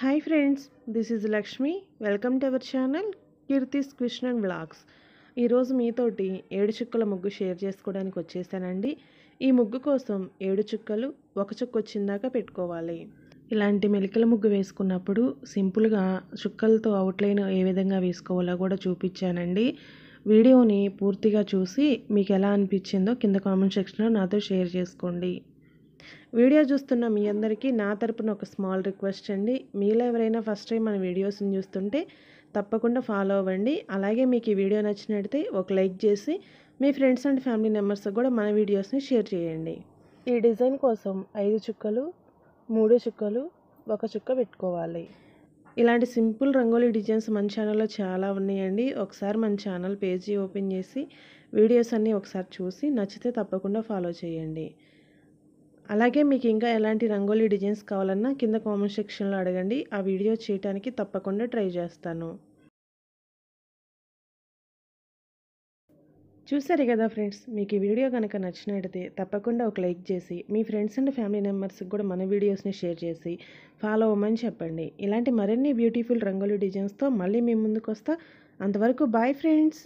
Hi friends, this is Lakshmi. Welcome to our channel Kirti's Question and Vlogs. ఈ రోజు మీతోటి 7 చుక్కల ముగ్గు షేర్ చేసుకోవడానికి వచ్చేసానండి. ఈ ముగ్గు కోసం 7 చుక్కలు ఒక చుక్క వచ్చిందాక పెట్టుకోవాలి. ఇలాంటి మెలికల ముగ్గు వేసుకున్నప్పుడు సింపుల్గా చుక్కలతో అవుట్లైన్ ఏ విధంగా వేసుకోవాలో కూడా చూపించానండి. వీడియోని పూర్తిగా చూసి మీకు ఎలా అనిపించిందో కింద కామెంట్ సెక్షన్లో నాతో షేర్ చేసుకోండి. వీడియో చూస్తున్న మీ అందరికీ నా తరపున ఒక స్మాల్ రిక్వెస్ట్ అండి. మీలో ఎవరైనా ఫస్ట్ టైం మన వీడియోస్ని చూస్తుంటే తప్పకుండా ఫాలో అవ్వండి. అలాగే మీకు ఈ వీడియో నచ్చినట్లయితే ఒక లైక్ చేసి మీ ఫ్రెండ్స్ అండ్ ఫ్యామిలీ మెంబర్స్కి కూడా మన వీడియోస్ని షేర్ చేయండి. ఈ డిజైన్ కోసం 5 చుక్కలు 3 చుక్కలు ఒక చుక్క పెట్టుకోవాలి. ఇలాంటి సింపుల్ రంగోలీ డిజైన్స్ మన ఛానల్లో చాలా ఉన్నాయండి. ఒకసారి మన ఛానల్ పేజీ ఓపెన్ చేసి వీడియోస్ అన్నీ ఒకసారి చూసి నచ్చితే తప్పకుండా ఫాలో చేయండి. అలాగే మీకు ఇంకా ఎలాంటి రంగోలీ డిజైన్స్ కావాలన్నా కింద కామెంట్ సెక్షన్లో అడగండి. ఆ వీడియో చేయడానికి తప్పకుండా ట్రై చేస్తాను. చూసారు కదా ఫ్రెండ్స్, మీకు ఈ వీడియో కనుక నచ్చినట్లయితే తప్పకుండా ఒక లైక్ చేసి మీ ఫ్రెండ్స్ అండ్ ఫ్యామిలీ మెంబర్స్కి కూడా మన వీడియోస్ని షేర్ చేసి ఫాలో అవ్వమని చెప్పండి. ఇలాంటి మరిన్ని బ్యూటిఫుల్ రంగోలీ డిజైన్స్తో మళ్ళీ మీ ముందుకు వస్తా. అంతవరకు బాయ్ ఫ్రెండ్స్.